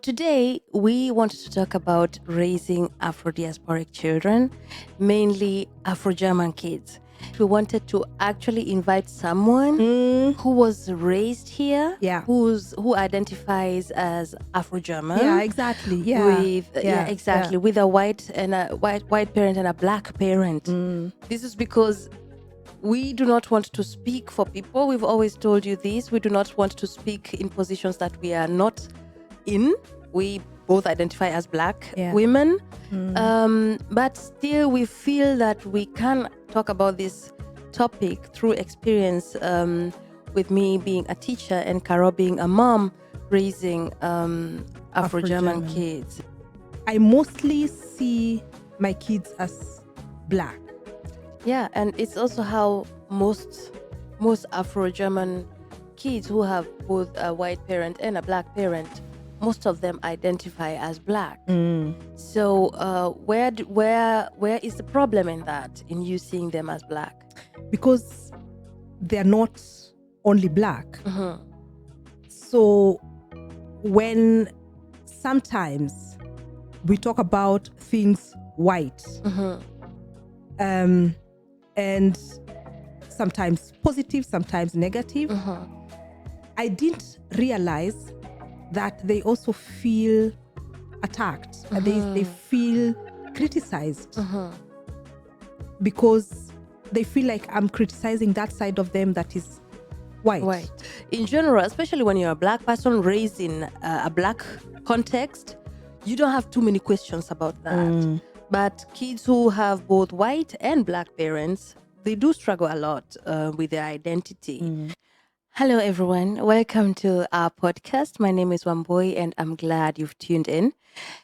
Today, we wanted to talk about raising Afro-diasporic children, mainly Afro-German kids. We wanted to actually invite someone who was raised here, Yeah. who identifies as Afro-German. Yeah, exactly. Yeah. With Yeah, exactly, with a white parent and a black parent. This is because we do not want to speak for people. We've always told you this. We do not want to speak in positions that we are not in. We both identify as black women, but still we feel that we can talk about this topic through experience, with me being a teacher and Carol being a mom raising Afro-German kids. I mostly see my kids as black. Yeah, and it's also how most Afro-German kids who have both a white parent and a black parent, most of them identify as black. So where is the problem in that, in you seeing them as black? Because they're not only black. So when sometimes we talk about things white, and sometimes positive, sometimes negative, I didn't realize that they also feel attacked. They feel criticized because they feel like I'm criticizing that side of them that is white. In general, especially when you're a black person raised in a black context, you don't have too many questions about that. But kids who have both white and black parents, they do struggle a lot with their identity. Hello, everyone. Welcome to our podcast. My name is Wamboy, and I'm glad you've tuned in.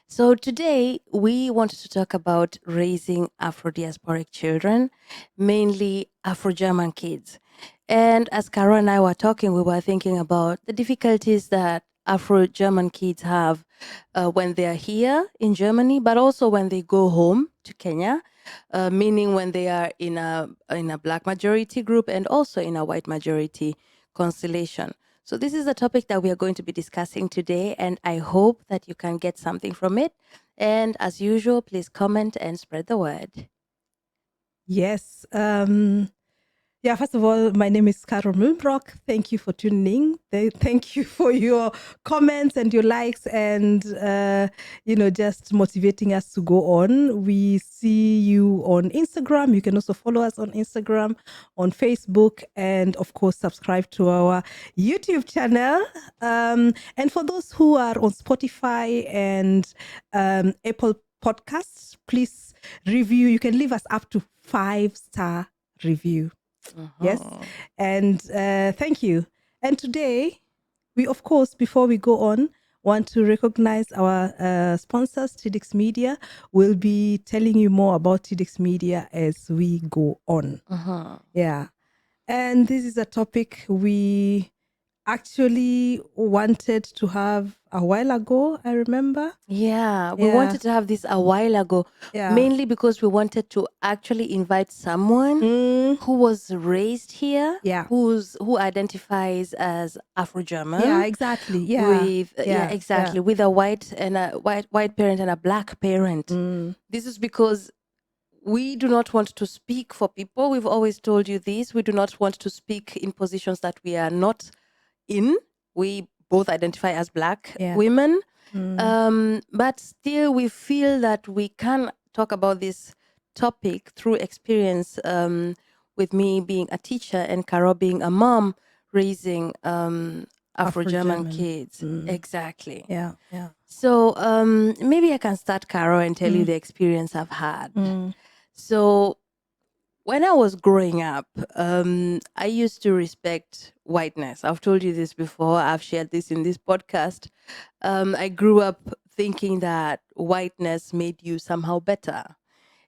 So today, we wanted to talk about raising Afro-diasporic children, mainly Afro-German kids. And as Carol and I were talking, we were thinking about the difficulties that Afro-German kids have when they're here in Germany, but also when they go home to Kenya, meaning when they are in a black majority group and also in a white majority constellation. So this is the topic that we are going to be discussing today, and I hope that you can get something from it. And as usual, please comment and spread the word. Yes. First of all, my name is Carol Mulbrock. Thank you for tuning in. Thank you for your comments and your likes and, just motivating us to go on. We see you on Instagram. You can also follow us on Instagram, on Facebook, and of course, subscribe to our YouTube channel. And for those who are on Spotify and Apple Podcasts, please review. You can leave us up to 5-star review. Yes. And thank you. And today, we, of course, before we go on, want to recognize our sponsors, TEDx Media. We'll be telling you more about TEDx Media as we go on. Yeah. And this is a topic we actually wanted to have a while ago, I remember. Yeah, we wanted to have this a while ago, mainly because we wanted to actually invite someone who was raised here, who identifies as Afro-German. Yeah, exactly. Yeah. With a white parent and a black parent. This is because we do not want to speak for people. We've always told you this. We do not want to speak in positions that we are not in. We both identify as black women. But still we feel that we can talk about this topic through experience, with me being a teacher and Carol being a mom raising Afro-German kids. Exactly. Yeah. So maybe I can start, Carol, and tell you the experience I've had. So when I was growing up, I used to respect whiteness. I've told you this before. I've shared this in this podcast. I grew up thinking that whiteness made you somehow better.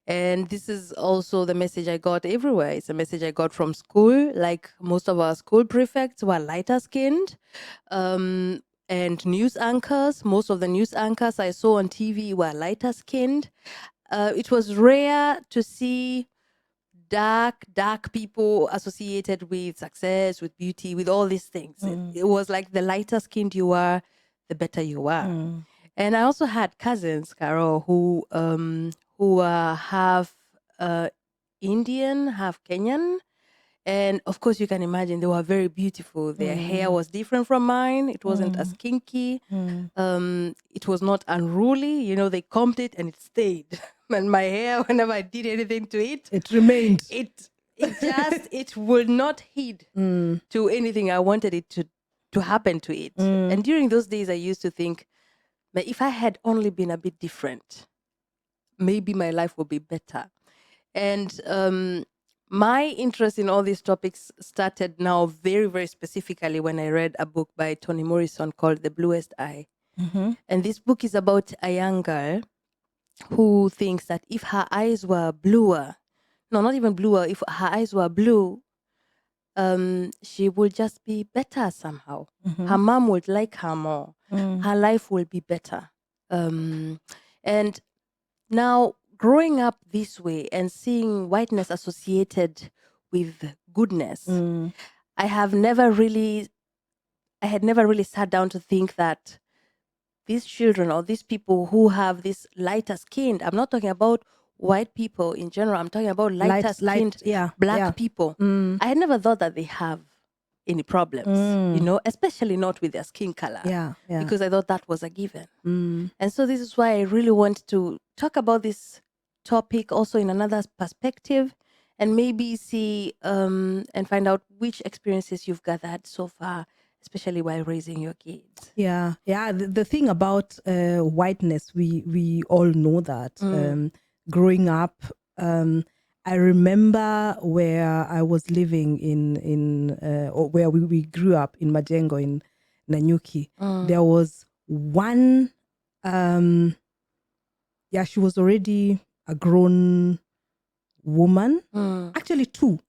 And this is also the message I got everywhere. It's a message I got from school. Like most of our school prefects were lighter skinned. And news anchors, most of the news anchors I saw on TV were lighter skinned. It was rare to see dark people associated with success, with beauty, with all these things. It was like the lighter skinned you are, the better you are. And I also had cousins, Carol, who half uh, Indian, half Kenyan. And of course, you can imagine they were very beautiful. Their hair was different from mine. It wasn't as kinky. It was not unruly. You know, they combed it and it stayed. And my hair, whenever I did anything to it, It remained. it would not heed to anything I wanted it to happen to it. And during those days, I used to think, but if I had only been a bit different, maybe my life would be better. And my interest in all these topics started now very, very specifically when I read a book by Toni Morrison called The Bluest Eye. And this book is about a young girl who thinks that if her eyes were bluer, no, not even bluer, if her eyes were blue, she would just be better somehow. Her mom would like her more. Her life will be better. And now, growing up this way and seeing whiteness associated with goodness, I had never really sat down to think that these children or these people who have this lighter skinned, I'm not talking about white people in general, I'm talking about lighter skinned black people. I had never thought that they have any problems, especially not with their skin color. Because I thought that was a given. And so this is why I really want to talk about this topic also in another perspective and maybe see and find out which experiences you've gathered so far, especially while raising your kids. Yeah. The thing about whiteness, we all know that. Growing up, I remember where I was living or where we grew up in Majengo in Nanyuki. There was one. She was already a grown woman. Actually, two.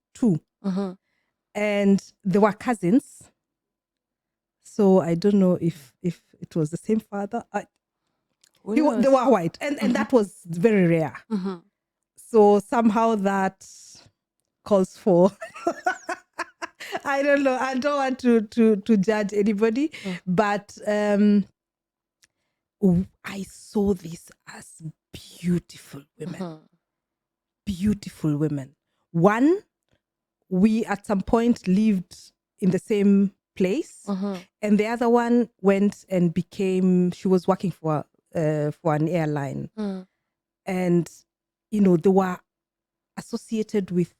And they were cousins. So I don't know if it was the same father. They were white, and that was very rare. So somehow that calls for. I don't know. I don't want to judge anybody, but I saw this as beautiful women. Beautiful women. One, we at some point lived in the same place, and the other one went and she was working for an airline. And, they were associated with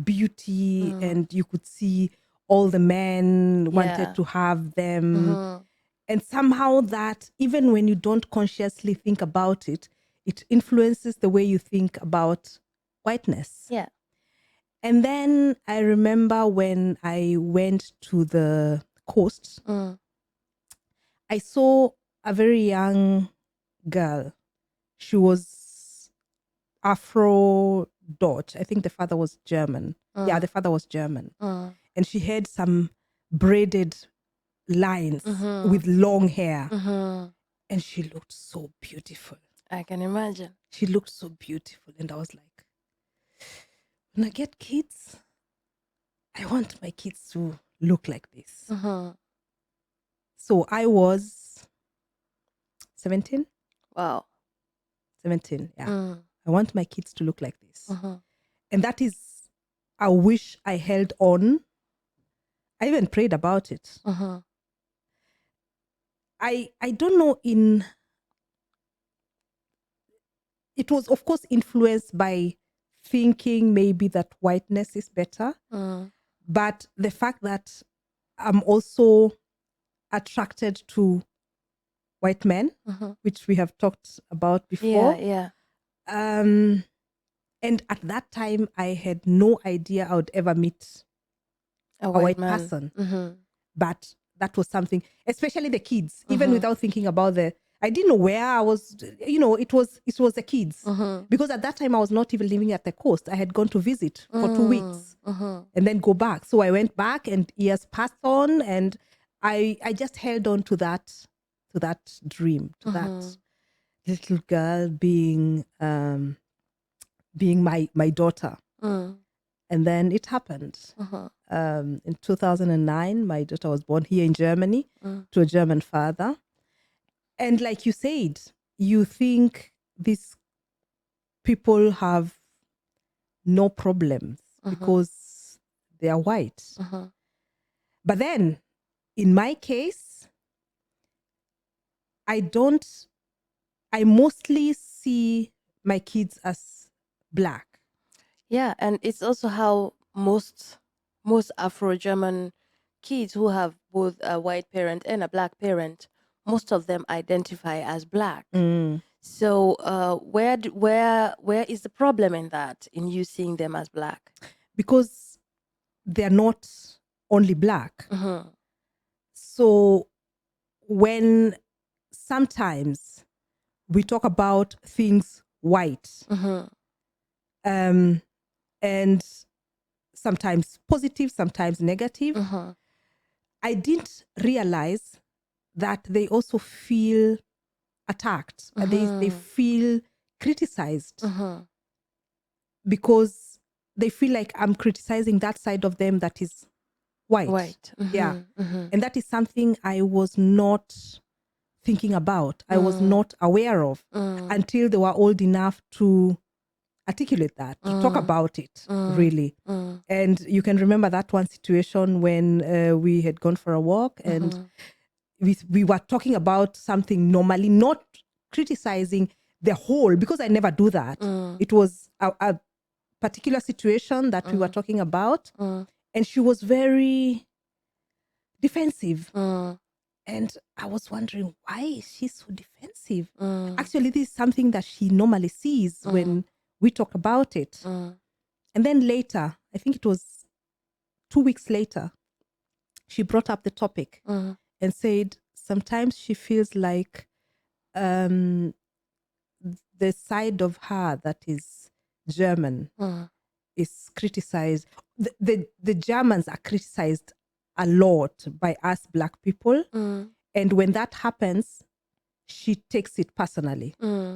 beauty, and you could see all the men wanted to have them. And somehow that, even when you don't consciously think about it, it influences the way you think about whiteness. Yeah. And then I remember when I went to the coast, I saw a very young girl. She was Afro-Dutch. I think the father was German. Yeah, the father was German. And she had some braided lines with long hair. And she looked so beautiful. I can imagine. She looked so beautiful. And I was like, when I get kids, I want my kids to look like this. So I was 17. Wow. 17, yeah. I want my kids to look like this. And that is a wish I held on. I even prayed about it. I don't know, it was of course influenced by thinking maybe that whiteness is better. But the fact that I'm also attracted to white men, which we have talked about before. Yeah. And at that time, I had no idea I would ever meet a white person. But that was something, especially the kids, even without thinking about I didn't know where I was, it was the kids. Because at that time, I was not even living at the coast. I had gone to visit for 2 weeks and then go back. So I went back and years passed on, and I just held on to that dream, to that little girl being my daughter. And then it happened. In 2009, my daughter was born here in Germany to a German father. And like you said, you think these people have no problems because they are white. But then in my case, I mostly see my kids as black. Yeah, and it's also how most Afro-German kids who have both a white parent and a black parent, most of them identify as black. So where is the problem in that, in you seeing them as black? Because they're not only black. So when sometimes we talk about things white, and sometimes positive, sometimes negative, I didn't realize that they also feel attacked. They feel criticized because they feel like I'm criticizing that side of them that is white. Yeah. And that is something I was not thinking about. I was not aware of until they were old enough to articulate that, to talk about it, really. And you can remember that one situation when we had gone for a walk and we were talking about something normally, not criticizing the whole, because I never do that. It was a particular situation that we were talking about, and she was very defensive. And I was wondering, why is she so defensive? Actually, this is something that she normally sees when we talk about it. And then later, I think it was 2 weeks later, she brought up the topic and said sometimes she feels like the side of her that is German is criticized. The Germans are criticized a lot by us black people. And when that happens, she takes it personally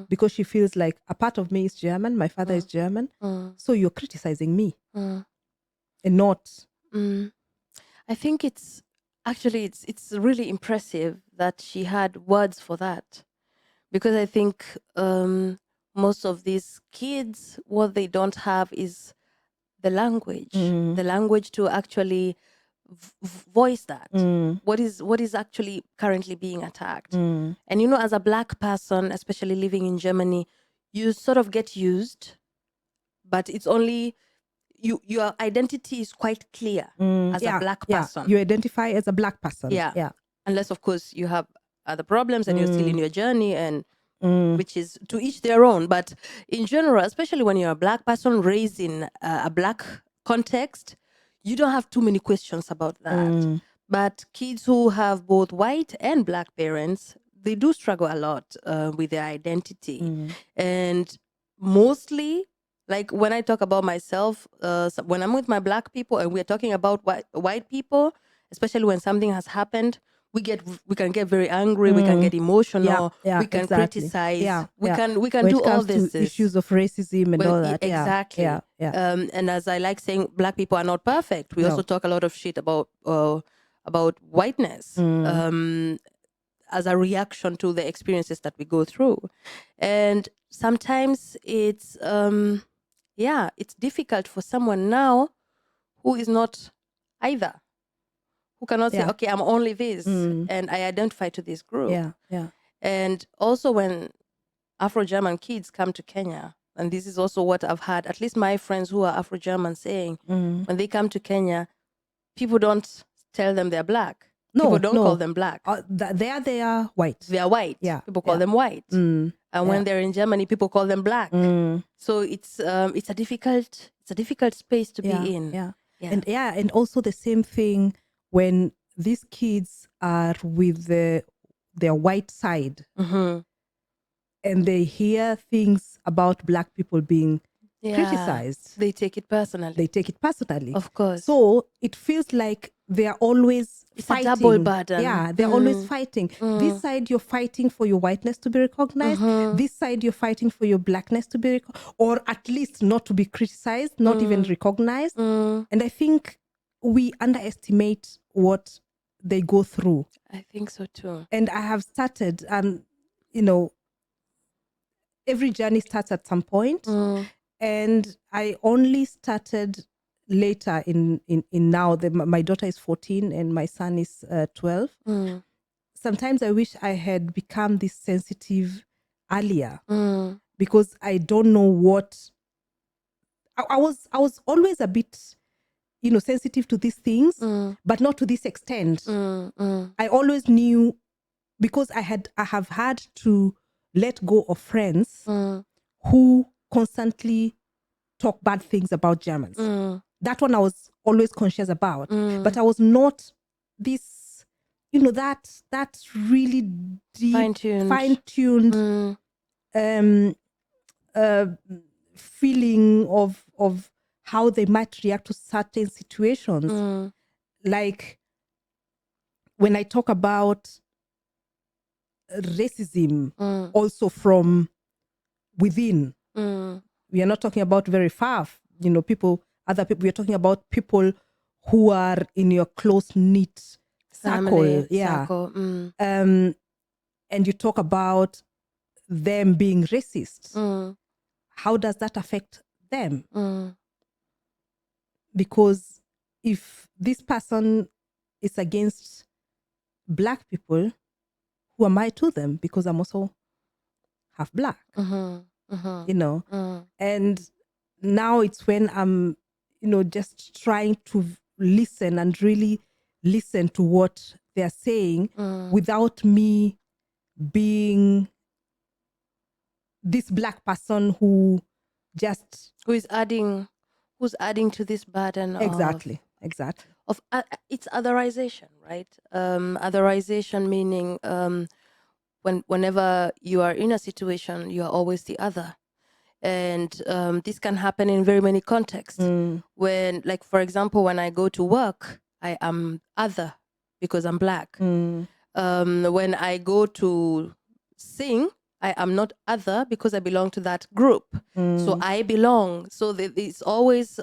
because she feels like a part of me is German, my father is German, so you're criticizing me and not. I think it's actually it's really impressive that she had words for that, because I think most of these kids, what they don't have is the language to actually voice that. What is actually currently being attacked. And as a black person, especially living in Germany, you sort of get used, but it's only your identity is quite clear as a black person. You identify as a black person. Yeah. Unless of course you have other problems and you're still in your journey, and which is to each their own. But in general, especially when you're a black person raised in a black context, you don't have too many questions about that. But kids who have both white and black parents, they do struggle a lot with their identity. And mostly, like when I talk about myself, when I'm with my black people and we're talking about white people, especially when something has happened, we can get very angry, we can get emotional, we can criticize, we can when do it all comes this. to issues of racism and all that. Exactly. And as I like saying, black people are not perfect. We also talk a lot of shit about whiteness as a reaction to the experiences that we go through. And sometimes it's it's difficult for someone now who is not either, who cannot say, okay, I'm only this and I identify to this group. And also when Afro-German kids come to Kenya, and this is also what I've had, at least my friends who are Afro-German saying, when they come to Kenya, people don't tell them they're black. People don't call them black. They are white. They are white. People call them white. And when they're in Germany, people call them black. So it's a difficult space to be in. And also the same thing when these kids are with their white side and they hear things about black people being criticized. They take it personally. Of course. So it feels like they're always fighting. A double burden. Yeah, they're always fighting. This side you're fighting for your whiteness to be recognized. This side you're fighting for your blackness to be or at least not to be criticized, not even recognized. And I think we underestimate what they go through. I think so too. And I have started, you know, every journey starts at some point. And I only started later in now. My daughter is 14 and my son is 12. Sometimes I wish I had become this sensitive earlier, because I don't know what I was always a bit, sensitive to these things, but not to this extent. I always knew, because I have had to let go of friends who constantly talk bad things about Germans. That one I was always conscious about, but I was not this, that really deep, fine-tuned feeling of how they might react to certain situations. Like when I talk about racism, also from within, we are not talking about very far, other people. We're talking about people who are in your close knit circle. And you talk about them being racist. How does that affect them? Because if this person is against Black people, who am I to them? Because I'm also half Black, and now it's when I'm, just trying to listen and really listen to what they're saying without me being this Black person who who's adding to this burden exactly of it's otherization, right? Otherization meaning whenever you are in a situation, you are always the other. And this can happen in very many contexts. When, like, for example, when I go to work, I am other because I'm Black. When I go to sing, I am not other because I belong to that group. So I belong. So it's always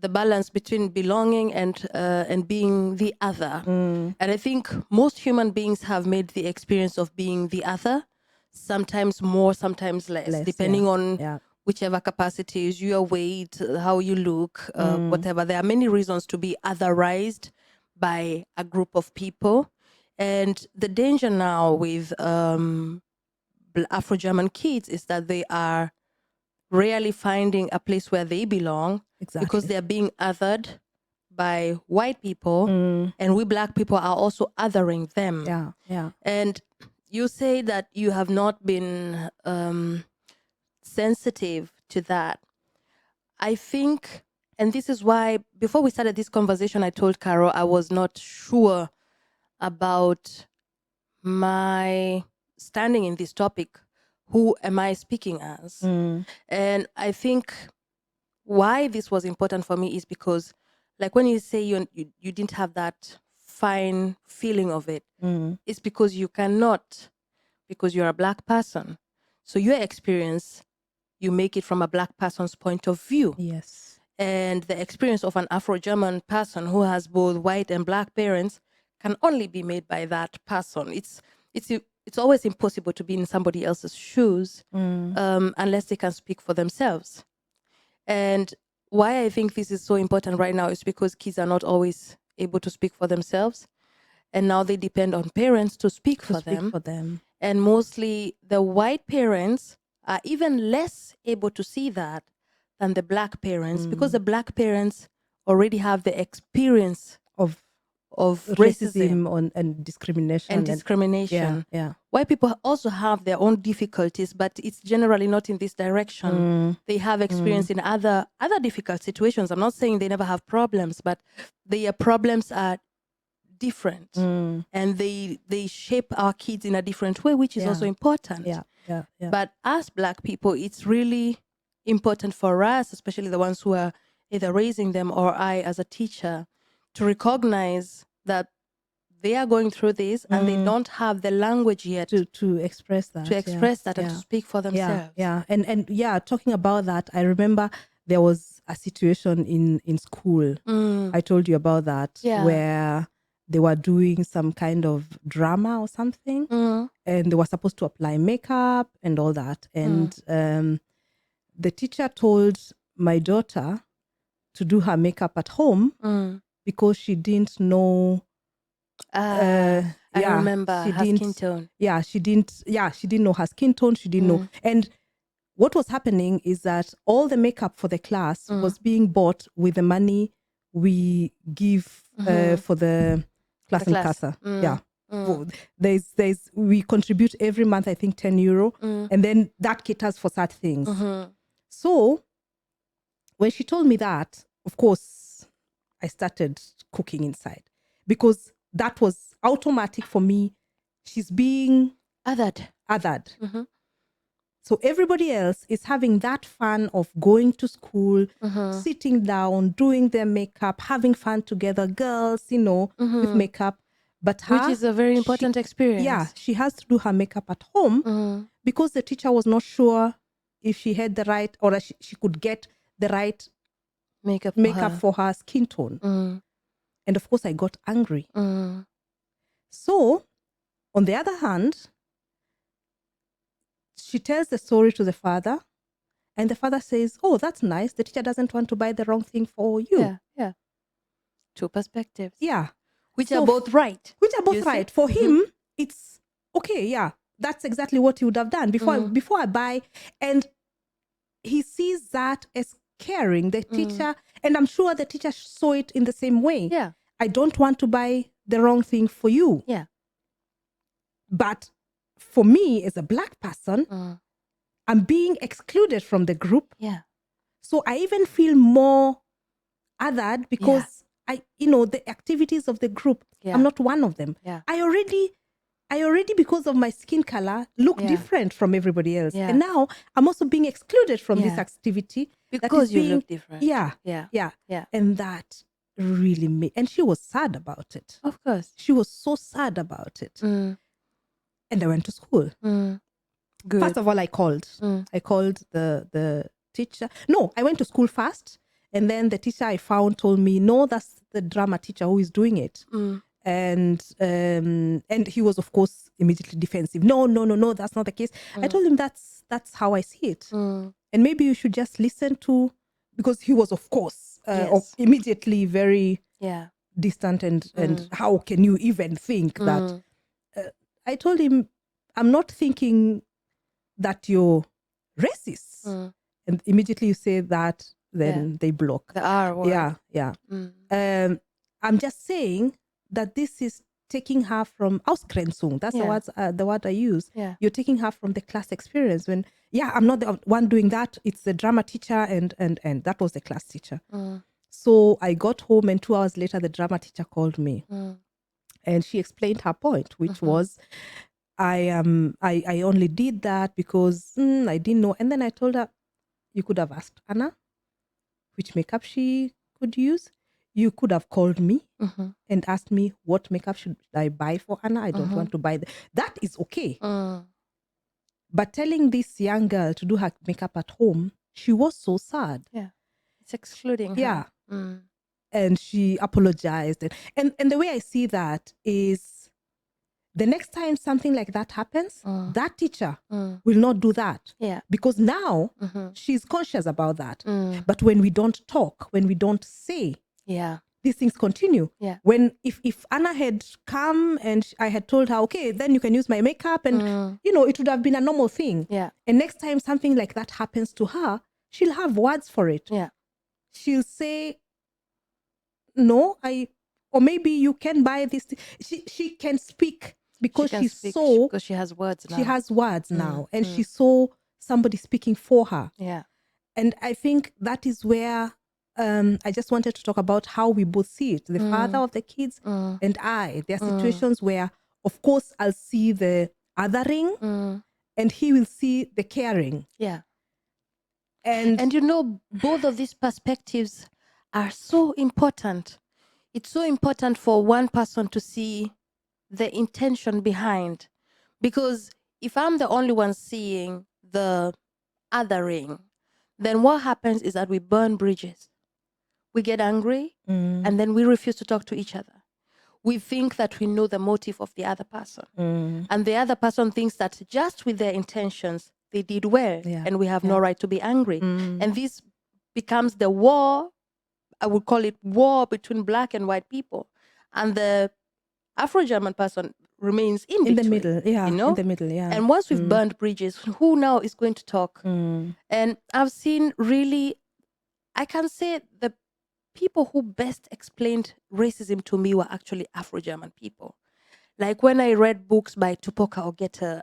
the balance between belonging and being the other. And I think most human beings have made the experience of being the other, sometimes more, sometimes less, depending on whichever capacities, your weight, how you look, whatever. There are many reasons to be otherized by a group of people. And the danger now with Afro-German kids is that they are rarely finding a place where they belong because they are being othered by white people, and we Black people are also othering them. And you say that you have not been sensitive to that. I think, and this is why before we started this conversation, I told Carol I was not sure about my standing in this topic. Who am I speaking as? And I think why this was important for me is because, like, when you say you didn't have that fine feeling of it, it's because you cannot, because you're a Black person. So your experience, you make it from a Black person's point of view. Yes. And the experience of an Afro-German person who has both white and Black parents can only be made by that person. It's always impossible to be in somebody else's shoes unless they can speak for themselves. And why I think this is so important right now is because kids are not always able to speak for themselves. And now they depend on parents to speak for them. And mostly the white parents are even less able to see that than the Black parents, because the Black parents already have the experience of racism and discrimination. White people also have their own difficulties, but it's generally not in this direction. They have experience in other difficult situations. I'm not saying they never have problems, but their problems are different, and they shape our kids in a different way, which is also important. But as Black people, it's really important for us, especially the ones who are either raising them or I as a teacher, to recognize that they are going through this and they don't have the language yet to express that, and to speak for themselves. And talking about that, I remember there was a situation in school. I told you about that, where they were doing some kind of drama or something, and they were supposed to apply makeup and all that. And the teacher told my daughter to do her makeup at home because she didn't know. I remember her skin tone. Yeah, she didn't know her skin tone. She didn't know. And what was happening is that all the makeup for the class was being bought with the money we give for the class in casa. Yeah. We contribute every month, I think €10, and then that caters for such things. So when she told me that, of course, I started cooking inside because that was automatic for me. She's being othered. So everybody else is having that fun of going to school, sitting down, doing their makeup, having fun together, girls, with makeup. But which is a very important experience. Yeah, she has to do her makeup at home because the teacher was not sure if she had the right, or she could get the right makeup for her skin tone. And of course, I got angry. So, on the other hand, she tells the story to the father, and the father says, "Oh, that's nice. The teacher doesn't want to buy the wrong thing for you." Yeah. Two perspectives. Yeah. Which are both right. For him, it's okay. Yeah, that's exactly what he would have done before I buy. And he sees that as caring, the teacher, and I'm sure the teacher saw it in the same way. Yeah. I don't want to buy the wrong thing for you. Yeah. But for me, as a Black person, I'm being excluded from the group. Yeah. So I even feel more othered because the activities of the group, I'm not one of them. Yeah. I already, because of my skin color, look different from everybody else. Yeah. And now I'm also being excluded from this activity. Because you look different. Yeah. And that really made, and she was sad about it. Of course. She was so sad about it. And I went to school. Good. First of all, I called. I called the teacher. No, I went to school first. And then the teacher I found told me, no, that's the drama teacher who is doing it. And he was, of course, immediately defensive. No, that's not the case. I told him that's how I see it. And maybe you should just listen to, because he was, of course, immediately very distant and how can you even think that? I told him, I'm not thinking that you're racist. And immediately you say that, then they block. The R word. Yeah. I'm just saying that this is taking her from Ausgrenzung. That's the word I use. Yeah. You're taking her from the class experience when, I'm not the one doing that. It's the drama teacher and that was the class teacher. So I got home and 2 hours later, the drama teacher called me. And she explained her point, which was, I only did that because I didn't know. And then I told her, you could have asked Anna which makeup she could use. You could have called me and asked me what makeup should I buy for Anna. I don't want to buy that is okay. But telling this young girl to do her makeup at home, she was so sad. Yeah. It's excluding her. Yeah. And she apologized. And the way I see that is the next time something like that happens, that teacher will not do that. Yeah. Because now she's conscious about that. But when we don't talk, when we don't say, these things continue. Yeah. When if Anna had come and I had told her, okay, then you can use my makeup and it would have been a normal thing. Yeah. And next time something like that happens to her, she'll have words for it. Yeah. She'll say, no, or maybe you can buy this. She can speak because because she has words now. She has words now, and she saw somebody speaking for her. Yeah. And I think that is where I just wanted to talk about how we both see it. The father of the kids and I. There are situations where, of course, I'll see the othering and he will see the caring. Yeah. And both of these perspectives are so important. It's so important for one person to see the intention behind. Because if I'm the only one seeing the othering, then what happens is that we burn bridges. We get angry and then we refuse to talk to each other. we think that we know the motive of the other person. And the other person thinks that just with their intentions, they did well, and we have no right to be angry. And this becomes the war, I would call it war between black and white people. And the Afro-German person remains in between, the middle, in the middle, And once we've burned bridges, who now is going to talk? And I've seen really, I can say the people who best explained racism to me were actually Afro-German people. Like when I read books by Tupoka Ogeta,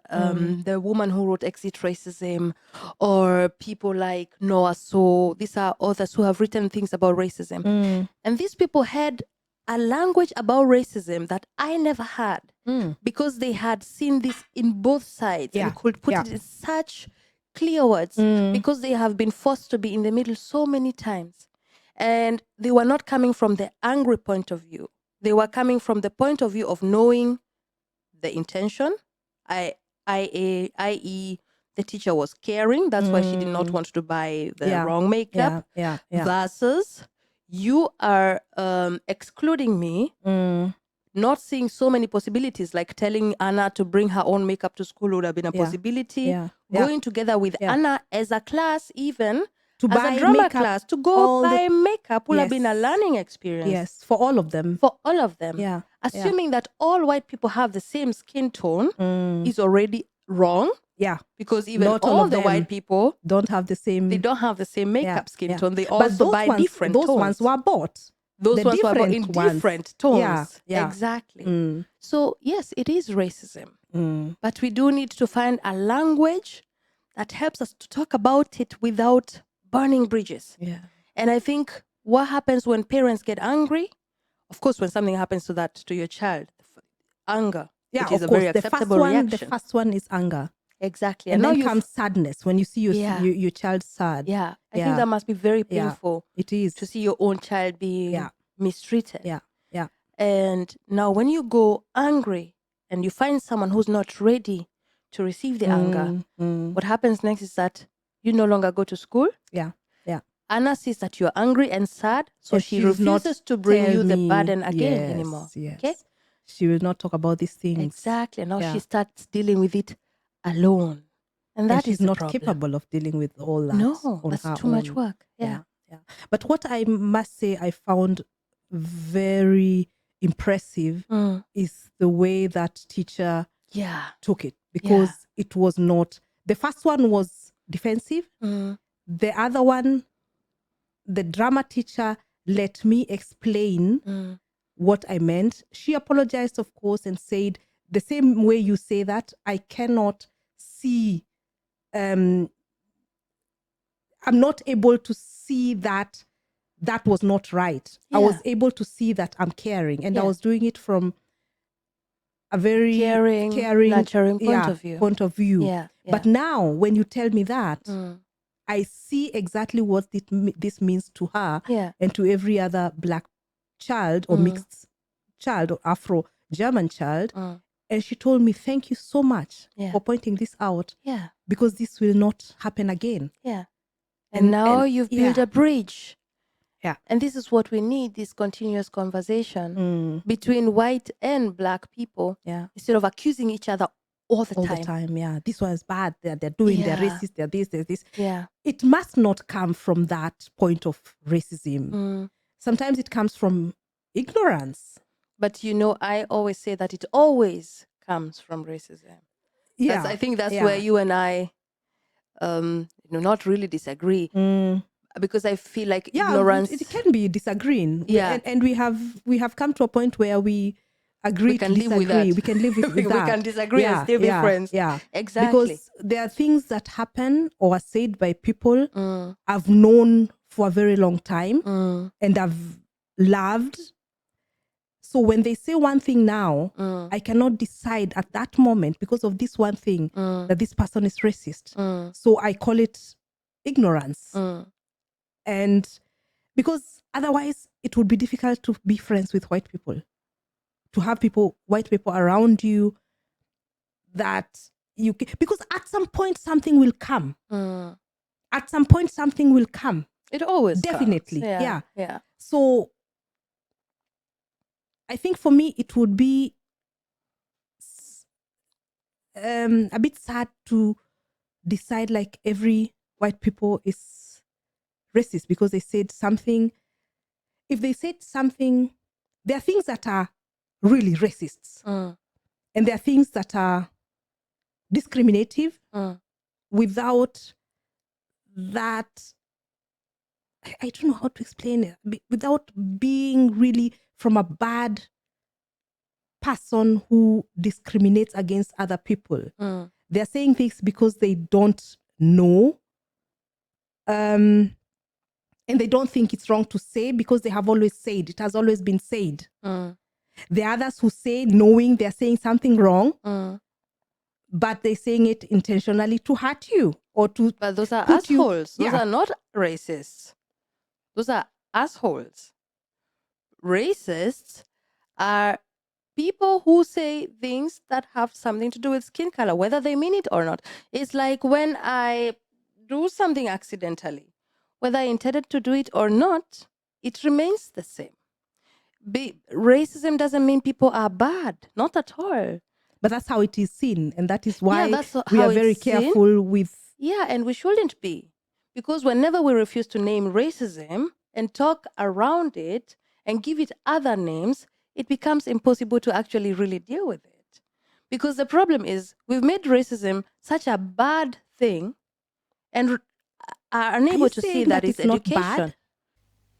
the woman who wrote Exit Racism, or people like Noah So, these are authors who have written things about racism. And these people had a language about racism that I never had, because they had seen this in both sides and could put it in such clear words, because they have been forced to be in the middle so many times. And they were not coming from the angry point of view. They were coming from the point of view of knowing the intention, i.e., the teacher was caring. That's why she did not want to buy the wrong makeup. Versus, you are excluding me, not seeing so many possibilities, like telling Anna to bring her own makeup to school would have been a possibility. Going together with Anna as a class, even to as buy a drama makeup, class, to go buy makeup would have been a learning experience. Yes, for all of them. For all of them. Assuming that all white people have the same skin tone is already wrong. Because even not all of the them white people don't have the same. They don't have the same makeup skin tone. They also buy different tones. Those ones were bought. Those ones were bought in different tones. Yeah. Exactly. So yes, it is racism. But we do need to find a language that helps us to talk about it without burning bridges. And I think what happens when parents get angry, of course, when something happens to your child, anger, which is a very acceptable reaction. The first one is anger. Exactly. And then comes sadness when you see your child sad. I think that must be very painful. It is. To see your own child being mistreated. Yeah. And now when you go angry and you find someone who's not ready to receive the anger, what happens next is that you no longer go to school. Anna sees that you're angry and sad, so she refuses to bring you the burden again anymore. Okay? She will not talk about these things. Exactly. Now she starts dealing with it alone. And that is not capable of dealing with all that. No, that's too much work. Yeah. But what I must say I found very impressive is the way that teacher took it. Because it was not, the first one was defensive. The other one, the drama teacher let me explain what I meant. She apologized, of course, and said, the same way you say that, I cannot see, I'm not able to see that was not right. I was able to see that I'm caring, and I was doing it from a very caring nurturing point of view. But now, when you tell me that, I see exactly what this means to her and to every other black child or mixed child or Afro-German child. And she told me, thank you so much for pointing this out. Because this will not happen again. And now you've built a bridge. And this is what we need, this continuous conversation between white and black people. Instead of accusing each other all the time. This one's bad. They're doing, they're racist, they're this, they're this. It must not come from that point of racism. Sometimes it comes from ignorance. But I always say that it always comes from racism. I think that's where you and I not really disagree. Because I feel like ignorance. It can be disagreeing. And we have come to a point where we agree to disagree. We can live with that. We can disagree and still be friends. Exactly. Because there are things that happen or are said by people I've known for a very long time and I've loved. So when they say one thing now, I cannot decide at that moment because of this one thing that this person is racist. So I call it ignorance. And because otherwise it would be difficult to be friends with white people. To have white people around you that you can, because at some point something will come. At some point something will come. It always definitely comes. Yeah. So I think for me, it would be a bit sad to decide like every white people is racist because they said something. If they said something, there are things that are really racist, and there are things that are discriminative without that. I don't know how to explain it, without being really from a bad person who discriminates against other people. They're saying things because they don't know, and they don't think it's wrong to say because they have always said, it has always been said. The others who say knowing they're saying something wrong, but they're saying it intentionally to hurt you or to But those are put you. assholes. Those are not racists. Those are assholes. Racists are people who say things that have something to do with skin color, whether they mean it or not. It's like when I do something accidentally, whether I intended to do it or not, it remains the same. Racism doesn't mean people are bad, not at all. But that's how it is seen, and that is why that's we how are very it's seen. careful with. Yeah, and we shouldn't be. Because whenever we refuse to name racism and talk around it and give it other names, it becomes impossible to actually really deal with it. Because the problem is we've made racism such a bad thing and are unable to see that it's education. Not bad?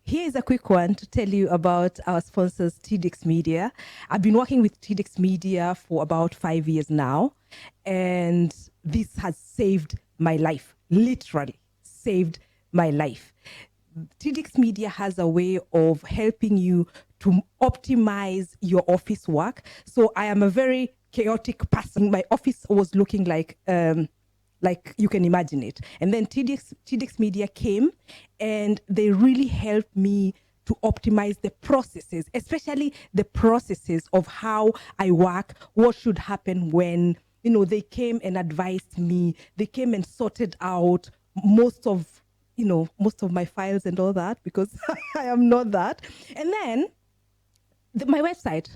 Here is a quick one to tell you about our sponsors, TDX Media. I've been working with TDX Media for about 5 years now, and this has saved my life, literally saved my life. TDX Media has a way of helping you to optimize your office work. So I am a very chaotic person. My office was looking like you can imagine it. And then TDX Media came and they really helped me to optimize the processes, especially the processes of how I work, what should happen when, they came and advised me. They came and sorted out most of my files and all that because I am not that. And then my website,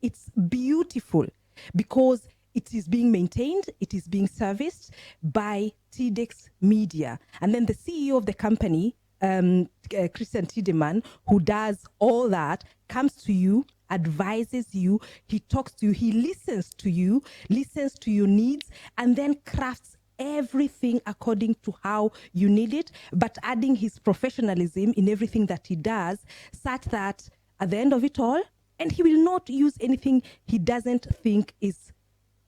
it's beautiful because it is being maintained, it is being serviced by TDX Media. And then the CEO of the company, Christian Tiedemann, who does all that, comes to you, advises you, he talks to you, he listens to your needs, and then crafts everything according to how you need it, but adding his professionalism in everything that he does, such that at the end of it all, and he will not use anything he doesn't think is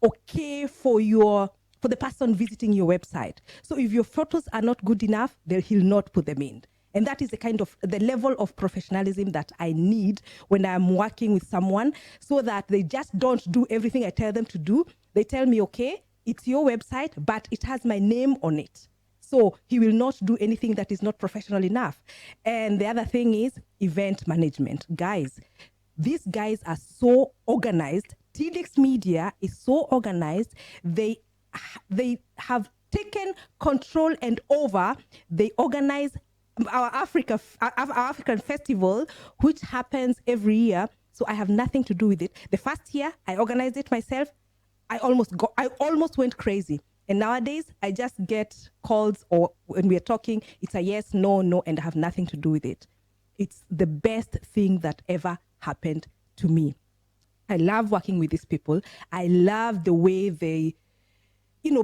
okay for the person visiting your website. So if your photos are not good enough, then he'll not put them in. And that is the level of professionalism that I need when I'm working with someone, so that they just don't do everything I tell them to do. They tell me, okay, it's your website, but it has my name on it. So he will not do anything that is not professional enough. And the other thing is event management. Guys, these guys are so organized. TDX Media is so organized. They have taken control and over. They organize our African festival, which happens every year. So I have nothing to do with it. The first year I organized it myself. I almost went crazy. And nowadays I just get calls, or when we're talking, it's a yes, no, and I have nothing to do with it. It's the best thing that ever happened to me. I love working with these people. I love the way they,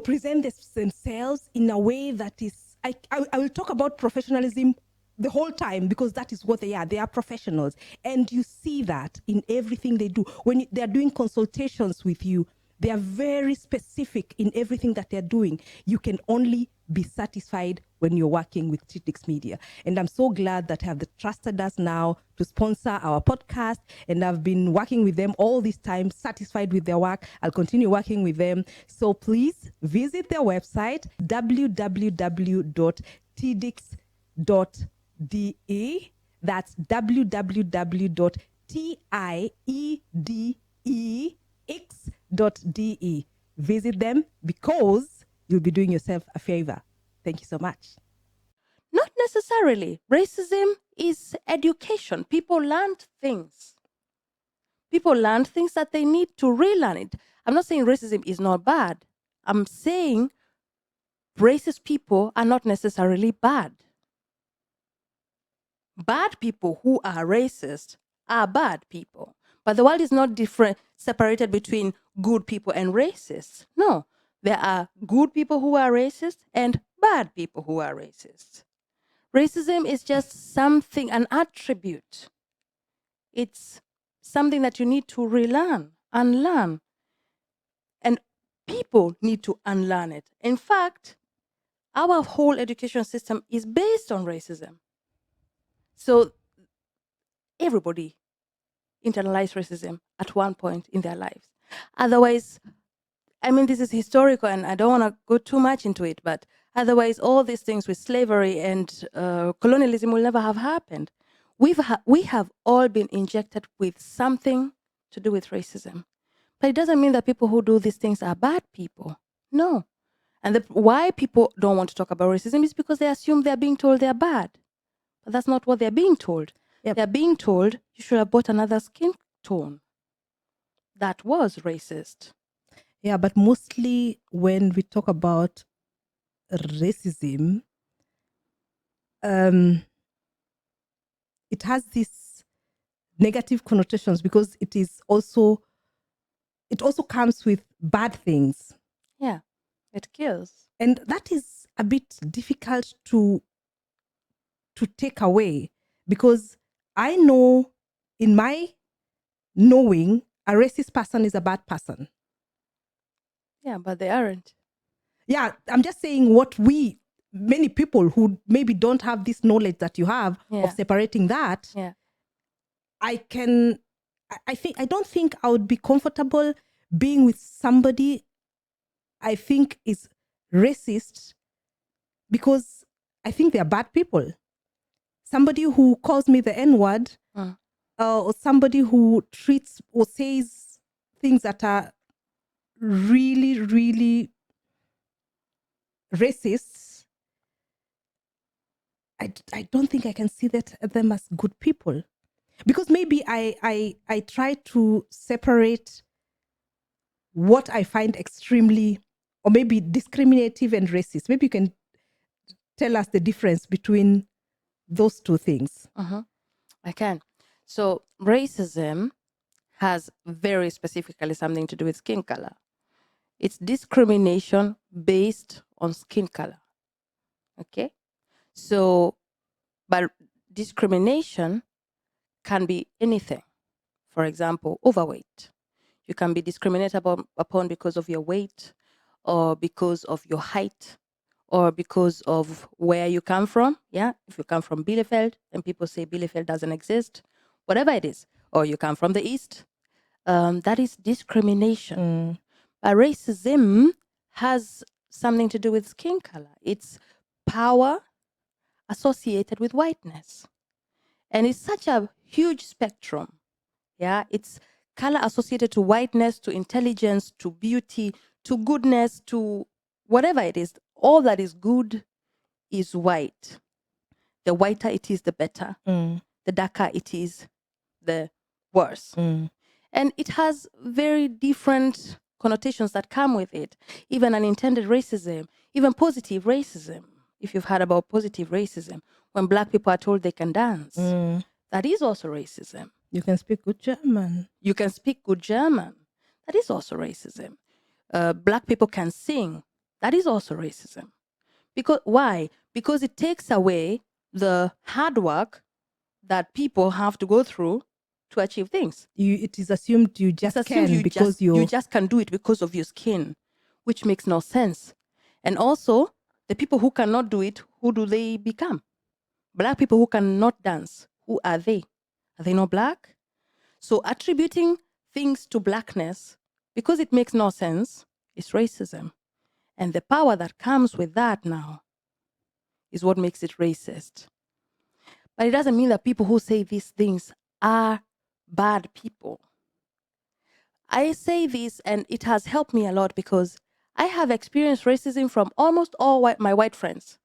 present themselves in a way that is, I will talk about professionalism the whole time because that is what they are. They are professionals. And you see that in everything they do. When they're doing consultations with you, they are very specific in everything that they're doing. You can only be satisfied when you're working with TDX Media. And I'm so glad that have trusted us now to sponsor our podcast. And I've been working with them all this time, satisfied with their work. I'll continue working with them. So please visit their website, www.tidix.de. That's www.tidix.de. Visit them because you'll be doing yourself a favor. Thank you so much. Not necessarily. Racism is education. People learned things. People learn things that they need to relearn it. I'm not saying racism is not bad. I'm saying racist people are not necessarily bad. Bad people who are racist are bad people. But the world is not different, separated between good people and racists. No, there are good people who are racist and bad people who are racist. Racism is just something, an attribute. It's something that you need to relearn, unlearn. And people need to unlearn it. In fact, our whole education system is based on racism. So everybody internalize racism at one point in their lives. Otherwise, I mean, this is historical and I don't want to go too much into it, but otherwise, all these things with slavery and colonialism will never have happened. We have all been injected with something to do with racism. But it doesn't mean that people who do these things are bad people. No. And why people don't want to talk about racism is because they assume they're being told they're bad. But that's not what they're being told. Yep. They're being told you should have bought another skin tone. That was racist. Yeah, but mostly when we talk about racism, it has these negative connotations because it also comes with bad things. Yeah, it kills. And that is a bit difficult to take away, because I know in my knowing a racist person is a bad person. Yeah, but they aren't. Yeah, I'm just saying what many people who maybe don't have this knowledge that you have of separating that. Yeah. I don't think I would be comfortable being with somebody I think is racist, because I think they're bad people. Somebody who calls me the N-word, or somebody who treats or says things that are really, really racist, I don't think I can see them as good people. Because maybe I try to separate what I find extremely, or maybe discriminative and racist. Maybe you can tell us the difference between those two things. I can. So racism has very specifically something to do with skin color. It's discrimination based on skin color. Okay? So, but discrimination can be anything. For example, overweight. You can be discriminated upon because of your weight, or because of your height, or because of where you come from. Yeah, if you come from Bielefeld and people say Bielefeld doesn't exist, whatever it is, or you come from the East, that is discrimination. But racism has something to do with skin color. It's power associated with whiteness. And it's such a huge spectrum. Yeah, it's color associated to whiteness, to intelligence, to beauty, to goodness, to whatever it is. All that is good is white. The whiter it is, the better. The darker it is, the worse. And it has very different connotations that come with it. Even unintended racism, even positive racism. If you've heard about positive racism, when Black people are told they can dance, that is also racism. You can speak good German. You can speak good German. That is also racism. Black people can sing. That is also racism. Because why? Because it takes away the hard work that people have to go through to achieve things. It is assumed you just you just can do it because of your skin, which makes no sense. And also, the people who cannot do it, who do they become? Black people who cannot dance, who are they? Are they not black? So attributing things to blackness, because it makes no sense, is racism. And the power that comes with that now is what makes it racist. But it doesn't mean that people who say these things are bad people. I say this and it has helped me a lot because I have experienced racism from almost all my white friends.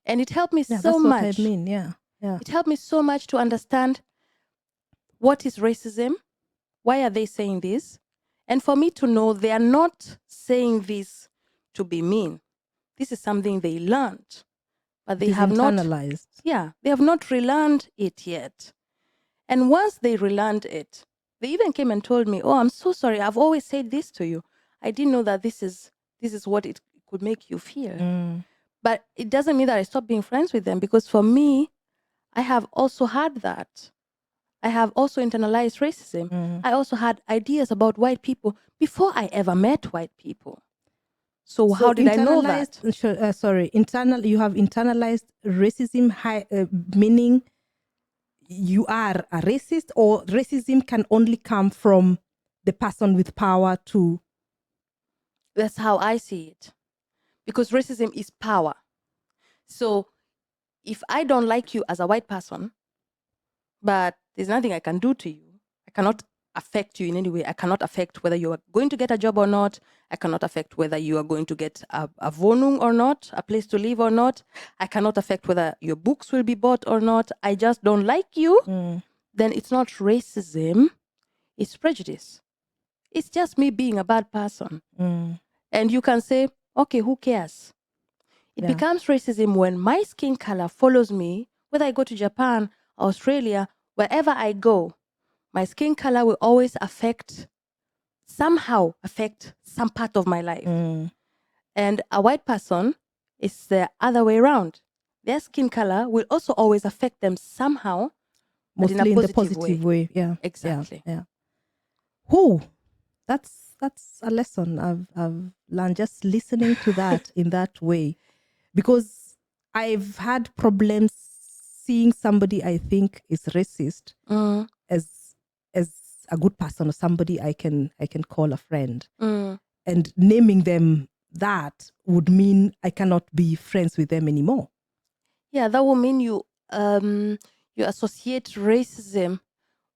And it helped me so much. That's what I mean, yeah. It helped me so much to understand what is racism, Why are they saying this? And for me to know they are not saying this to be mean. This is something they learned, but they It is have not, internalized. they have not relearned it yet. And once they relearned it, they even came and told me, "Oh, I'm so sorry. I've always said this to you. I didn't know that this is what it could make you feel." But it doesn't mean that I stopped being friends with them, because for me, I have also had that. I have also internalized racism. I also had ideas about white people before I ever met white people. So how did I know that? You have internalized racism, meaning you are a racist, or racism can only come from the person with power to... That's how I see it. Because racism is power. So if I don't like you as a white person, but there's nothing I can do to you, I cannot affect you in any way. I cannot affect whether you are going to get a job or not. I cannot affect whether you are going to get a Wohnung or not, a place to live or not. I cannot affect whether your books will be bought or not. I just don't like you. Then it's not racism, it's prejudice. It's just me being a bad person. And you can say, okay, who cares? It becomes racism when my skin color follows me, whether I go to Japan, Australia, wherever I go. My skin color will always somehow affect some part of my life. And a white person is the other way around. Their skin color will also always affect them somehow, but mostly in a the positive way. Yeah, exactly. Yeah. Oh, that's a lesson I've learned just listening to that in that way, because I've had problems seeing somebody I think is racist as a good person, or somebody I can call a friend, and naming them that would mean I cannot be friends with them anymore. Yeah, that will mean you associate racism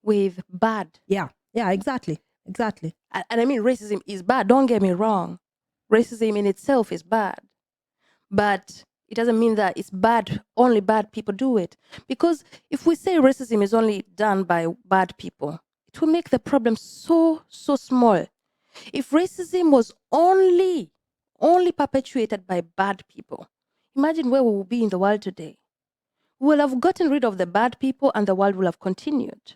with bad. Yeah, exactly. And I mean, racism is bad. Don't get me wrong. Racism in itself is bad. But it doesn't mean that it's bad, only bad people do it. Because if we say racism is only done by bad people, it will make the problem so small. If racism was only perpetuated by bad people, imagine where we will be in the world today. We will have gotten rid of the bad people and the world will have continued.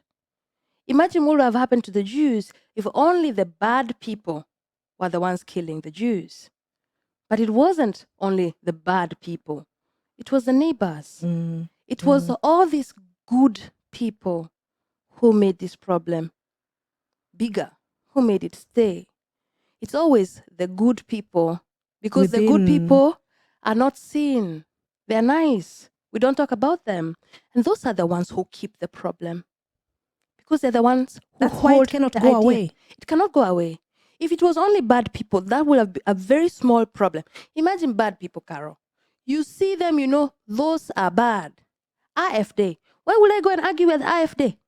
Imagine what would have happened to the Jews if only the bad people were the ones killing the Jews. But it wasn't only the bad people. It was the neighbors. It was all these good people who made this problem bigger, who made it stay. It's always the good people, because the good people are not seen. They're nice. We don't talk about them. And those are the ones who keep the problem, because they're the ones who That's why it cannot go away. It cannot go away. If it was only bad people, that would have been a very small problem. Imagine bad people, Carol. You see them, you know, those are bad. AfD. Why would I go and argue with AfD?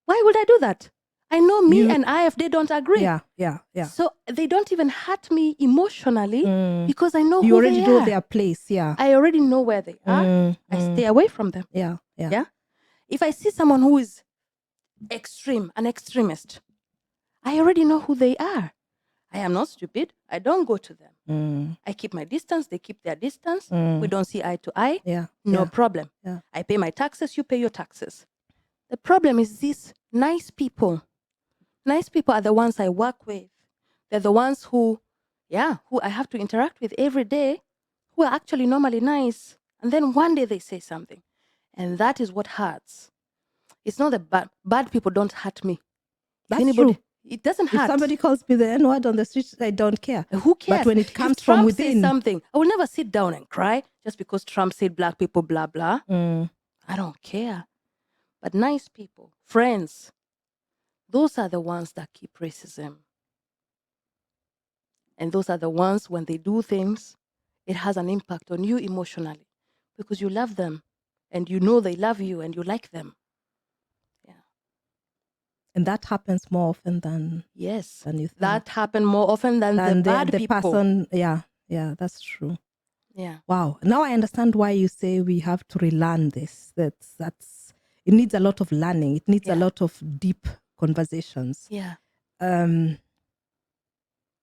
Why would I do that? I know me and AfD don't agree. Yeah. So they don't even hurt me emotionally, because I know you who already they know are. their place. Yeah, I already know where they are. I stay away from them. Yeah. If I see someone who is extreme, an extremist, I already know who they are. I am not stupid. I don't go to them. I keep my distance. They keep their distance. We don't see eye to eye. No problem. I pay my taxes. You pay your taxes. The problem is these nice people. Nice people are the ones I work with. They're the ones who I have to interact with every day, who are actually normally nice. And then one day they say something. And that is what hurts. It's not that bad people don't hurt me. That's true. It doesn't hurt. If somebody calls me the N-word on the street, I don't care. Who cares? But when it comes if from Trump within, says something, I will never sit down and cry just because Trump said black people, blah, blah. I don't care. But nice people, friends, those are the ones that keep racism. And those are the ones, when they do things, it has an impact on you emotionally, because you love them and you know they love you and you like them. And that happens more often than you think. That happens more often than the bad people. Person, yeah, that's true. Yeah. Wow. Now I understand why you say we have to relearn this. That's it needs a lot of learning. It needs a lot of deep conversations. Yeah.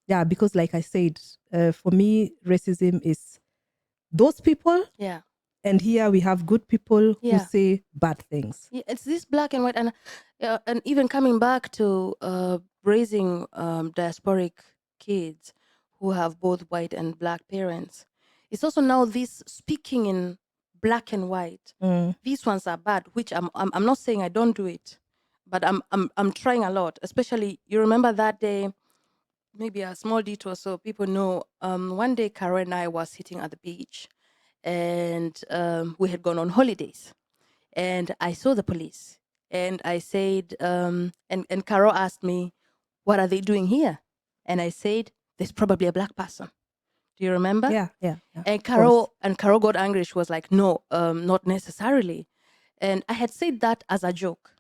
Yeah, because like I said, for me, racism is those people. Yeah. And here we have good people who Yeah. say bad things. Yeah, it's this black and white, and even coming back to raising diasporic kids who have both white and black parents. It's also now this speaking in black and white. These ones are bad, which I'm not saying I don't do it, but I'm trying a lot. Especially, you remember that day, maybe a small detour so people know. One day, Karen and I was sitting at the beach, and we had gone on holidays. And I saw the police, and I said, and Carol asked me, "What are they doing here?" And I said, "There's probably a black person." Do you remember? Yeah. And Of course. Carol got angry. She was like, "No, not necessarily." And I had said that as a joke.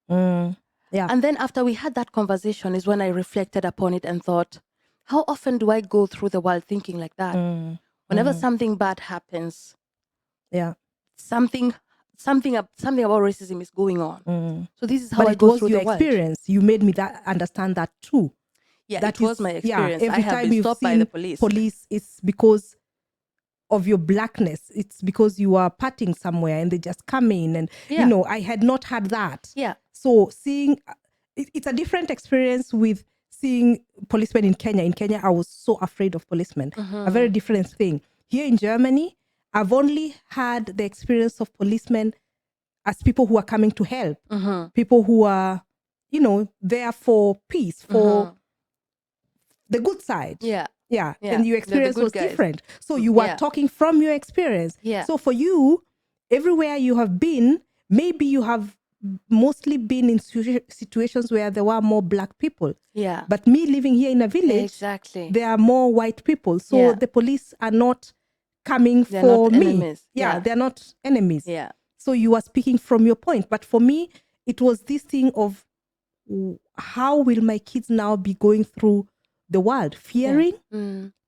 Yeah. And then after we had that conversation is when I reflected upon it and thought, how often do I go through the world thinking like that? Whenever something bad happens, Yeah. something about racism is going on. So this is how But I it go was through your the world. experience. You made me understand that too. Yeah, That it was my experience. Yeah, every I have time been you've stopped seen by the police. it's because of your blackness. It's because you are partying somewhere and they just come in and, Yeah. I had not had that. Yeah. So seeing, it's a different experience with seeing policemen in Kenya. In Kenya, I was so afraid of policemen. A very different thing. Here in Germany, I've only had the experience of policemen as people who are coming to help. People who are, there for peace, for the good side. Yeah. Yeah. Yeah. And your They're the experience good was guys. different. So you were Yeah. talking from your experience. Yeah. So for you, everywhere you have been, maybe you have mostly been in situations where there were more black people. Yeah. But me living here in a village, Exactly. there are more white people. So Yeah. the police are not coming They're for not me. enemies. Yeah, Yeah. they're not enemies. Yeah. So you are speaking from your point. But for me, it was this thing of how will my kids now be going through the world, fearing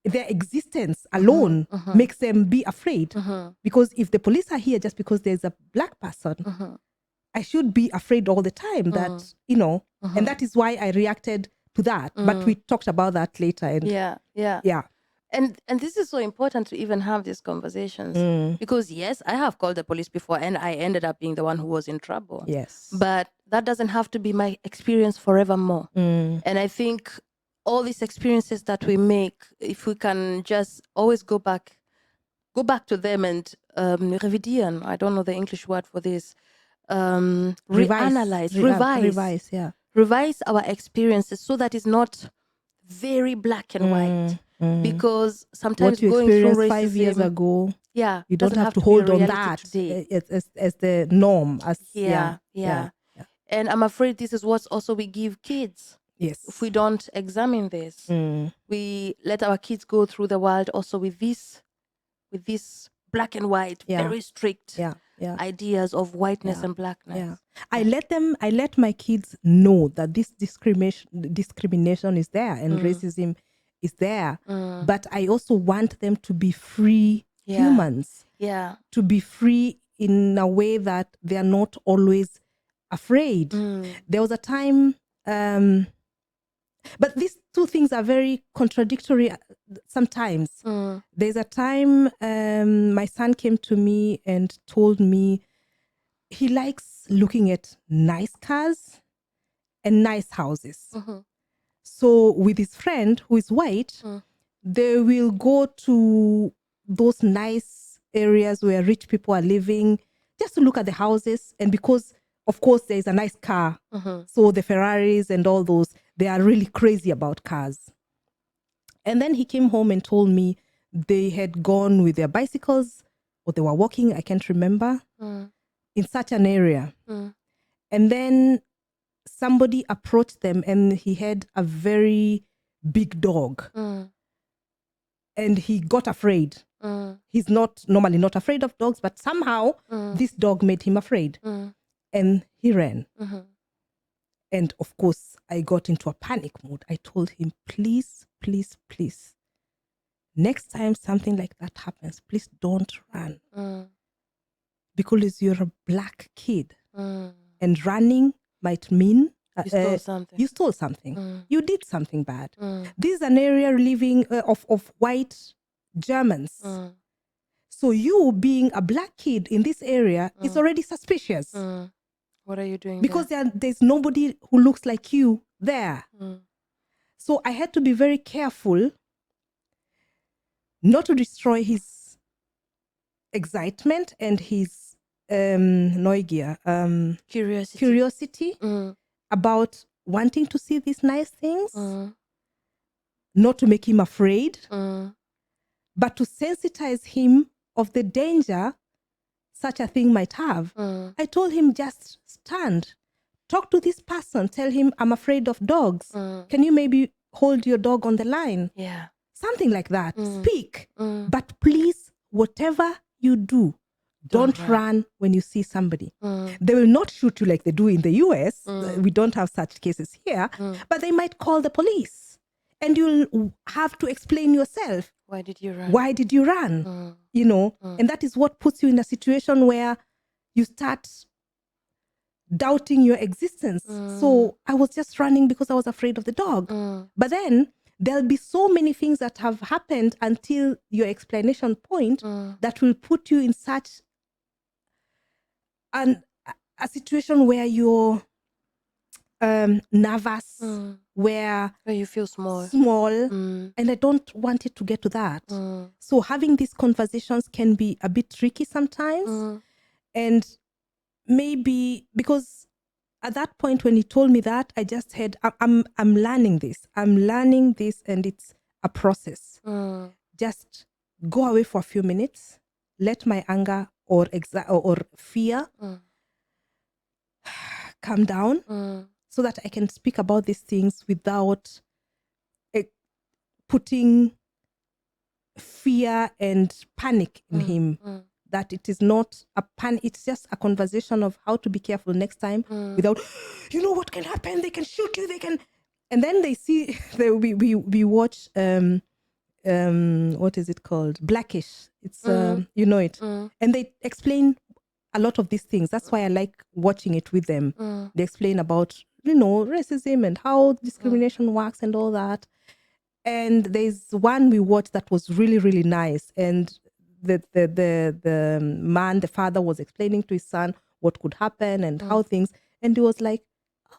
their existence alone makes them be afraid. Because if the police are here just because there's a black person, I should be afraid all the time that, and that is why I reacted to that. But we talked about that later. And yeah. And this is so important to even have these conversations because yes, I have called the police before and I ended up being the one who was in trouble. Yes. But that doesn't have to be my experience forevermore. And I think all these experiences that we make, if we can just always go back to them and revidieren, I don't know the English word for this, reanalyze, revise. Yeah. Revise our experiences so that it's not very black and white. Because sometimes what you going through experienced racism 5 years ago, you don't have to be a hold on reality that today. as the norm. Yeah. And I'm afraid this is what also we give kids. Yes. If we don't examine this, we let our kids go through the world also with this black and white, very strict ideas of whiteness and blackness. Yeah. I let my kids know that this discrimination is there and racism is there. But I also want them to be free humans. Yeah. To be free in a way that they are not always afraid. There was a time, but these two things are very contradictory sometimes. There's a time my son came to me and told me he likes looking at nice cars and nice houses. So with his friend who is white, they will go to those nice areas where rich people are living just to look at the houses. And because, of course, there is a nice car, so the Ferraris and all those, they are really crazy about cars. And then he came home and told me they had gone with their bicycles or they were walking, I can't remember, in such an area. And then somebody approached them and he had a very big dog. And he got afraid. He's normally not afraid of dogs, but somehow this dog made him afraid. And he ran. And of course, I got into a panic mode. I told him, please, please, please, next time something like that happens, please don't run. Because you're a black kid. And running might mean You stole something. You stole something. You did something bad. This is an area living of white Germans. So you being a black kid in this area is already suspicious. What are you doing because there's nobody who looks like you there. So I had to be very careful not to destroy his excitement and his Neugier, curiosity about wanting to see these nice things, not to make him afraid, but to sensitize him of the danger such a thing might have. I told him, just stand, talk to this person, tell him I'm afraid of dogs. Can you maybe hold your dog on the line? Yeah. Something like that. Speak. But please, whatever you do, don't run when you see somebody. They will not shoot you like they do in the US. We don't have such cases here. But they might call the police. And you'll have to explain yourself. Why did you run? Why did you run? You know, and that is what puts you in a situation where you start doubting your existence. So I was just running because I was afraid of the dog. But then there'll be so many things that have happened until your explanation point that will put you in such a situation where you're nervous, where you feel small, and I don't want it to get to that. So having these conversations can be a bit tricky sometimes. And maybe because at that point when he told me that, I just had, I'm learning this. I'm learning this, and it's a process. Just go away for a few minutes, let my anger or fear calm down, so that I can speak about these things without putting fear and panic in him. That it is not a panic, it's just a conversation of how to be careful next time without, you know what can happen, they can shoot you, they can. And then they see, we watch, what is it called? Blackish. It's, you know it. And they explain a lot of these things. That's why I like watching it with them. They explain about, you know, racism and how discrimination works and all that. And there's one we watched that was really, really nice. And the man, the father, was explaining to his son what could happen and how things. And he was like,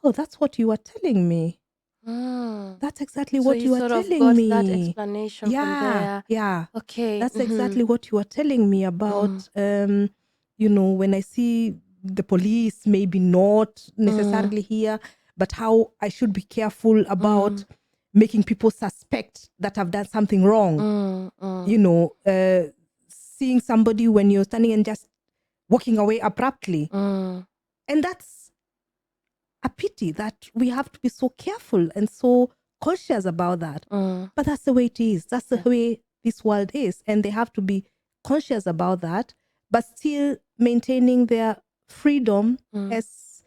"Oh, that's what you are telling me. That's exactly what you are telling me." That explanation from there. Yeah. Okay. That's exactly what you are telling me about. You know, when I see the police, maybe not necessarily here, but how I should be careful about making people suspect that I've done something wrong. You know, seeing somebody when you're standing and just walking away abruptly. And that's a pity that we have to be so careful and so conscious about that. But that's the way it is. That's the way this world is. And they have to be conscious about that, but still maintaining their freedom as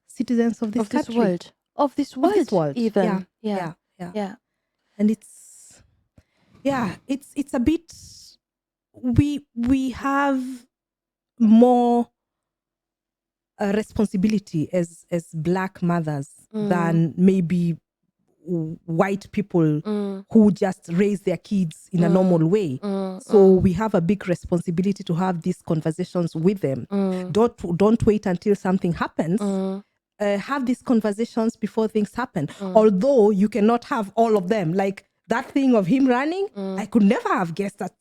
citizens of this country. Of this world, even. Yeah. And it's a bit, we have more responsibility as black mothers than maybe white people who just raise their kids in a normal way. So we have a big responsibility to have these conversations with them. Don't wait until something happens. Have these conversations before things happen. Although you cannot have all of them. Like that thing of him running, I could never have guessed that,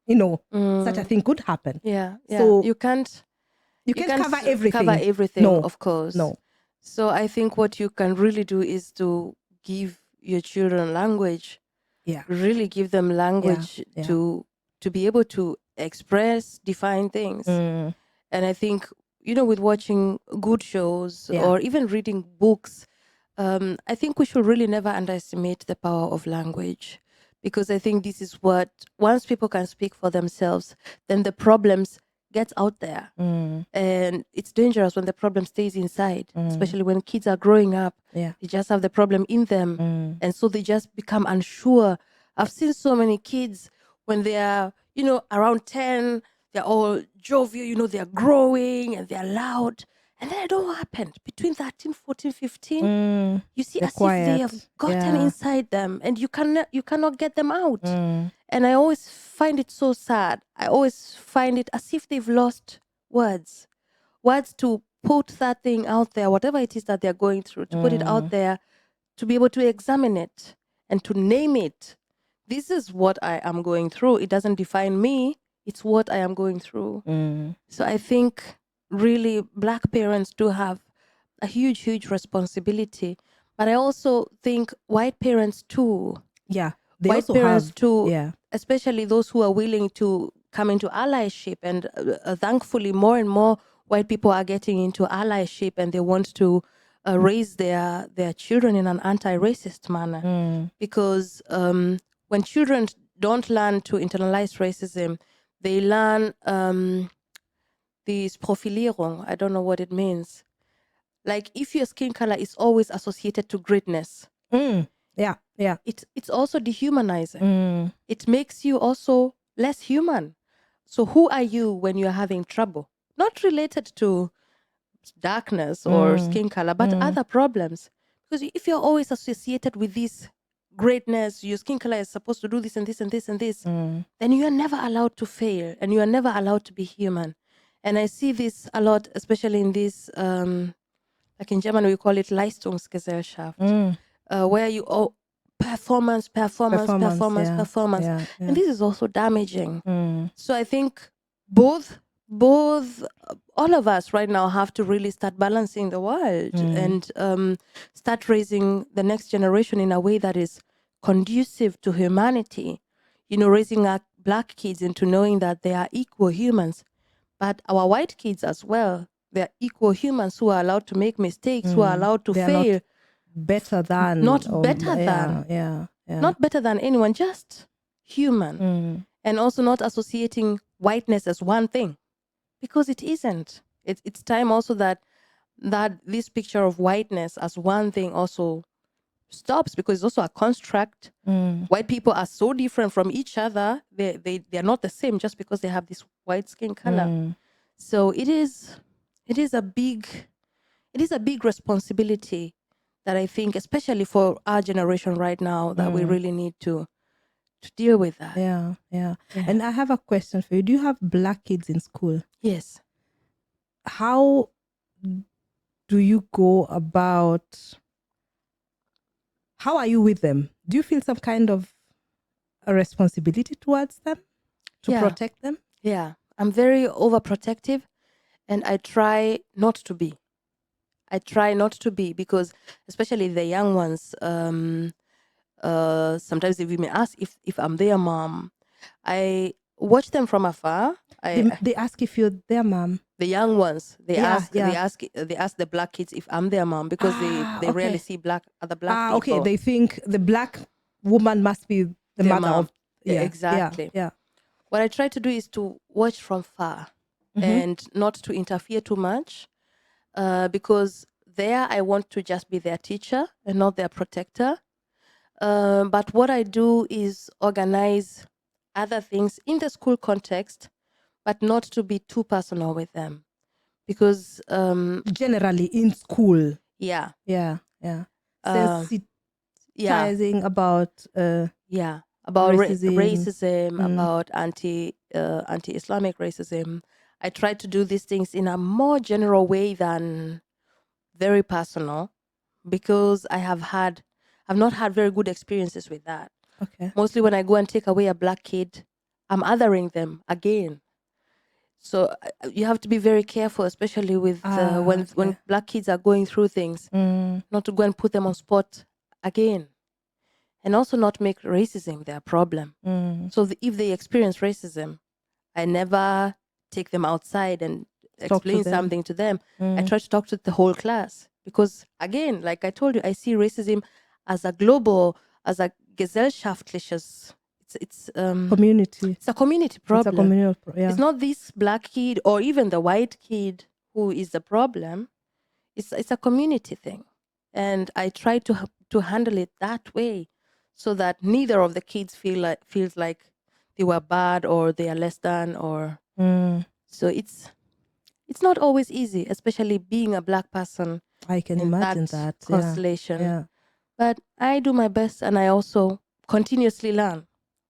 you know, such a thing could happen. Yeah. So you can't cover everything. No, of course. No. So I think what you can really do is to give your children language. Yeah. Really give them language to be able to express, define things. And I think, you know, with watching good shows or even reading books, I think we should really never underestimate the power of language, because I think this is what, once people can speak for themselves, then the problems get out there. And it's dangerous when the problem stays inside, especially when kids are growing up. They just have the problem in them. And so they just become unsure. I've seen so many kids when they are, you know, around 10, they're all jovial, you know, they're growing and they're loud. And then I don't know what happened between 13, 14, 15. You see, They're as if they have quiet. gotten Yeah. inside them, and you cannot get them out. Mm. And I always find it so sad. I always find it as if they've lost words to put that thing out there, whatever it is that they're going through, to put it out there, to be able to examine it and to name it. This is what I am going through. It doesn't define me, it's what I am going through. So I think really Black parents do have a huge responsibility. But I also think white parents too. Yeah. They White also parents have. too, Yeah. especially those who are willing to come into allyship. And thankfully, more and more white people are getting into allyship, and they want to raise their children in an anti-racist manner. Because when children don't learn to internalize racism, they learn this Profilierung. I don't know what it means. Like if your skin color is always associated to greatness, Yeah. Yeah. it's also dehumanizing. It makes you also less human. So who are you when you're having trouble? Not related to darkness or skin color, but other problems. Because if you're always associated with this greatness, your skin color is supposed to do this and this and this and this, then you are never allowed to fail, and you are never allowed to be human. And I see this a lot, especially in this, like in German, we call it Leistungsgesellschaft, where you all performance. Yeah. Yeah. And this is also damaging. So I think both all of us right now have to really start balancing the world and start raising the next generation in a way that is conducive to humanity. You know, raising our Black kids into knowing that they are equal humans, but our white kids as well. They're equal humans who are allowed to make mistakes, who are allowed to They are fail. not better than. Not better than. Yeah. Not better than anyone, just human. And also not associating whiteness as one thing, because it isn't. It's time also that this picture of whiteness as one thing also stops, because it's also a construct. White people are so different from each other. They're not the same just because they have this white skin color. So it is a big responsibility that I think, especially for our generation right now, that we really need to deal with that. Yeah. And I have a question for you. Do you have Black kids in school? Yes. How do you go about, how are you with them? Do you feel some kind of a responsibility towards them to protect them? Yeah. I'm very overprotective, and I try not to be. Because especially the young ones, sometimes they may ask if I'm their mom. I watch them from afar. They ask if you're their mom. The young ones, they Yeah, ask the Black kids if I'm their mom, because they rarely see other black people. Okay, they think the Black woman must be the Their mother mom. of. Yeah, Exactly. Yeah. What I try to do is to watch from far and not to interfere too much, because there I want to just be their teacher and not their protector. But what I do is organize other things in the school context, but not to be too personal with them, because Generally in school. yeah, Sensitizing about about racism. racism, about anti-Islamic racism. I try to do these things in a more general way than very personal, because I've not had very good experiences with that. Okay. Mostly when I go and take away a Black kid, I'm othering them again. So you have to be very careful, especially with when Black kids are going through things, not to go and put them on spot again, and also not make racism their problem. So if they experience racism, I never take them outside and explain something to them. I try to talk to the whole class, because again, like I told you, I see racism as a global, as a gesellschaftliches. It's community. It's a community problem. It's a community. It's not this Black kid or even the white kid who is the problem. It's a community thing, and I try to handle it that way, so that neither of the kids feels like they were bad or they are less than, or so it's it's not always easy, especially being a Black person I can in imagine that that. Yeah. constellation. Yeah. But I do my best, and I also continuously learn.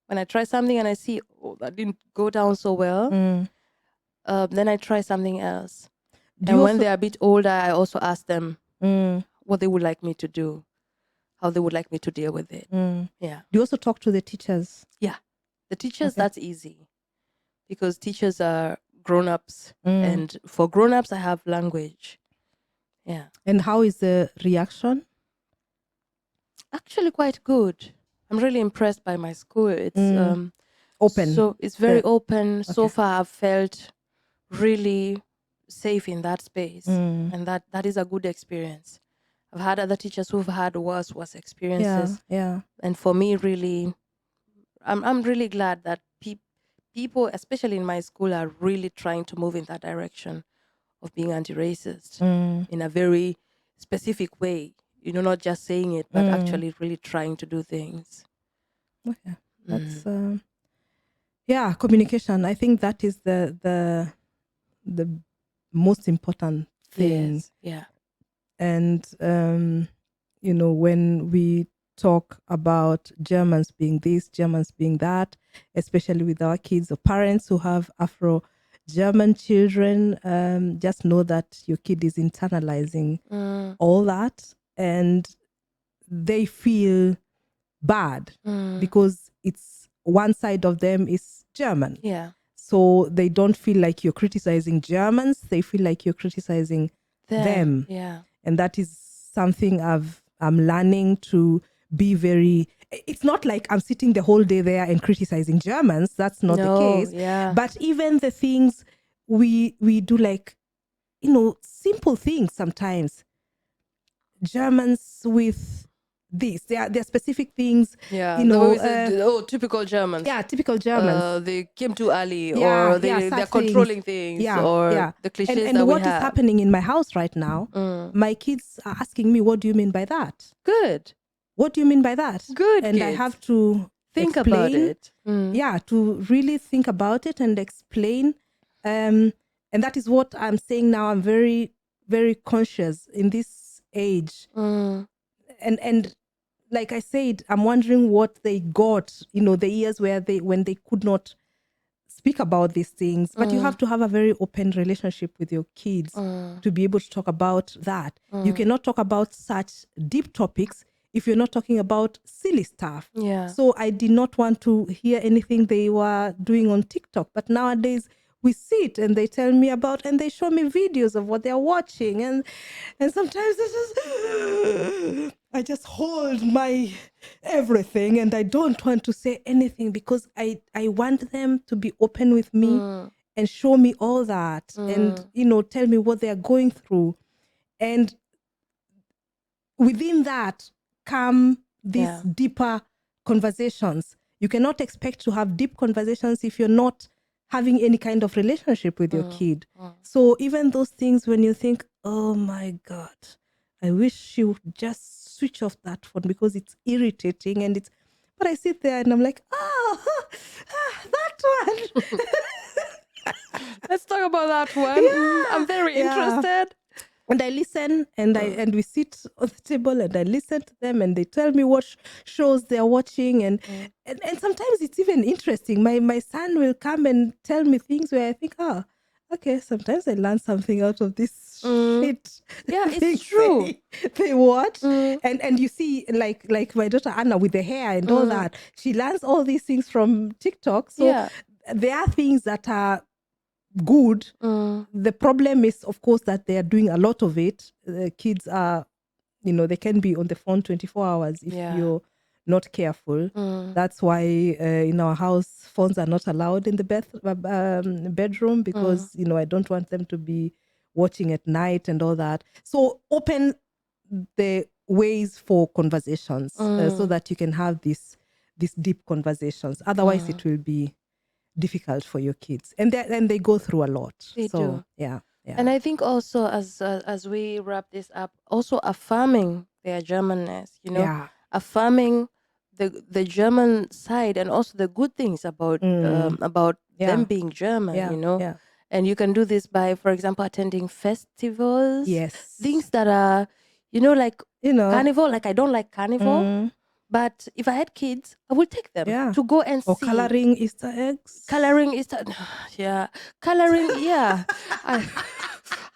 When I try something and I see, oh, that didn't go down so well, then I try something else. Do And you when also they're a bit older, I also ask them mm, what they would like me to do, how they would like me to deal with it. Yeah. do you also talk to the teachers? Yeah. The teachers, Okay. that's easy because teachers are grown-ups. And for grown-ups, I have language. Yeah. And how is the reaction? Actually quite good. I'm really impressed by my school. It's Open. so it's very The- open. So okay. far I've felt really safe in that space. And that is a good experience. I've had other teachers who've had worse Yeah. experiences. Yeah. And for me, really, I'm really glad that people, especially in my school, are really trying to move in that direction of being anti-racist in a very specific way. You know, not just saying it, but actually really trying to do things. Okay. That's yeah, communication. I think that is the most important thing. Yes. Yeah. And you know, when we talk about Germans being this, Germans being that, especially with our kids or parents who have Afro-German children, just know that your kid is internalizing all that, and they feel bad because it's one side of them is German. Yeah. So they don't feel like you're criticizing Germans, they feel like you're criticizing them. Yeah. And that is something I'm learning to be very. It's not like I'm sitting the whole day there and criticizing Germans. That's not the case. Yeah. But even the things we do, like, you know, simple things sometimes. Germans with this, there are specific things. Yeah. You know, typical Germans. yeah, typical Germans. They came too early, Yeah, or they're such controlling things. things, Yeah, or yeah. the cliches And that we what is have. happening in my house right now? My kids are asking me, "What do you mean by that?" Good. What do you mean by that? Good, And I kids. have to Think explain, about it. Yeah, to really think about it and explain. And that is what I'm saying now. I'm very, very conscious in this age. And like I said, I'm wondering what they got, you know, the years when they could not speak about these things. But you have to have a very open relationship with your kids to be able to talk about that. You cannot talk about such deep topics if you're not talking about silly stuff. Yeah. So I did not want to hear anything they were doing on TikTok. But nowadays we sit and they tell me about, and they show me videos of what they're watching. And sometimes I just hold my everything, and I don't want to say anything because I want them to be open with me and show me all that, and, you know, tell me what they're going through. And within that come these deeper conversations. You cannot expect to have deep conversations if you're not having any kind of relationship with your kid. So even those things when you think, oh my God, I wish you would just switch off that phone because it's irritating, and it's, but I sit there and I'm like, that one. Let's talk about that one. I'm very interested. And I listen, and we sit on the table and I listen to them, and they tell me what shows they're watching, and sometimes it's even interesting. My son will come and tell me things where I think, okay, sometimes I learn something out of this shit. Yeah, it's true. They watch, and you see, like my daughter Anna with the hair and all that, she learns all these things from TikTok. So there are things that are good. The problem is, of course, that they are doing a lot of it. Kids are, you know, they can be on the phone 24 hours if you're not careful. That's why in our house, phones are not allowed in the bedroom because, you know, I don't want them to be watching at night and all that. So open the ways for conversations so that you can have these deep conversations. Otherwise, it will be difficult for your kids, and they go through a lot. They do. Yeah. And I think also, as we wrap this up, also affirming their Germanness, you know, affirming the German side, and also the good things about them being German, you know, And you can do this by, for example, attending festivals. Yes. Things that are, like carnival. Like I don't like carnival. But if I had kids, I would take them to go and or see. coloring Easter eggs. Coloring Easter, yeah. Coloring, yeah.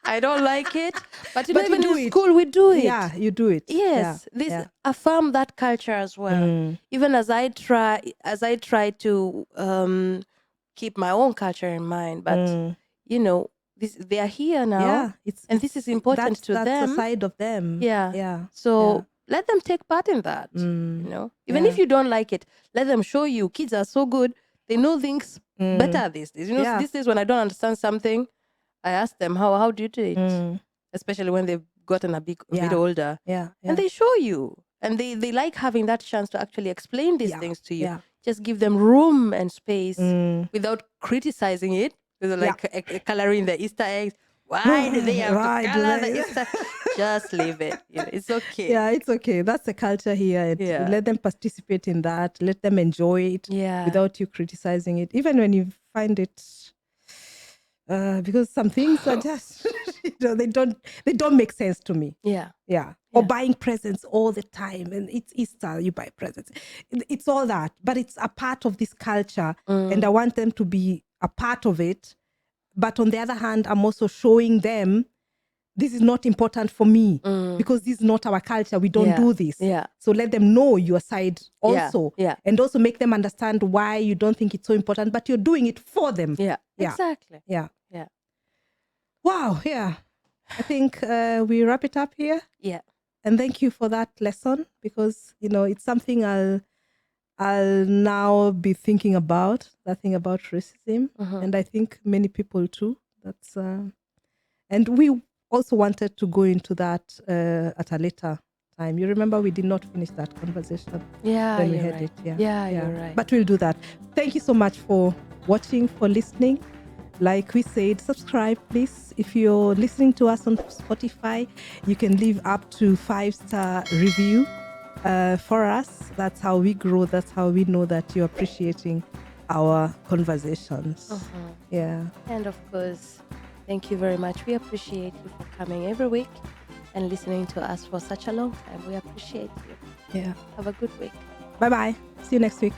I don't like it, but even in school we do it. Yeah, you do it. Yes, affirm that culture as well. Even as I try to keep my own culture in mind, but they are here now, and this is important to them. That's a side of them. Yeah. So let them take part in that. Even if you don't like it, let them show you. Kids are so good; they know things better these days. These days when I don't understand something, I ask them, how do you do it? Especially when they've gotten a bit older. And they show you. And they like having that chance to actually explain these things to you. Just give them room and space without criticizing it. Like coloring the Easter eggs. Why do they have to color the Easter? Just leave it. It's okay. Yeah, it's okay. That's the culture here. Let them participate in that. Let them enjoy it without you criticizing it. Even when you find it... because some things are just they don't make sense to me. Or buying presents all the time, and it's Easter, you buy presents. It's all that, but it's a part of this culture, and I want them to be a part of it. But on the other hand, I'm also showing them this is not important for me because this is not our culture. We don't do this. So let them know your side also, and also make them understand why you don't think it's so important, but you're doing it for them. Exactly. Wow. I think we wrap it up here. And thank you for that lesson, because it's something I'll now be thinking about, that thing about racism, and I think many people too. That's and we also wanted to go into that at a later time. You remember we did not finish that conversation when we had it. You're right. But we'll do that. Thank you so much for watching, for listening. Like we said, subscribe, please. If you're listening to us on Spotify, you can leave up to 5-star review for us. That's how we grow. That's how we know that you're appreciating our conversations. And of course, thank you very much. We appreciate you for coming every week and listening to us for such a long time. We appreciate you. Have a good week. Bye-bye. See you next week.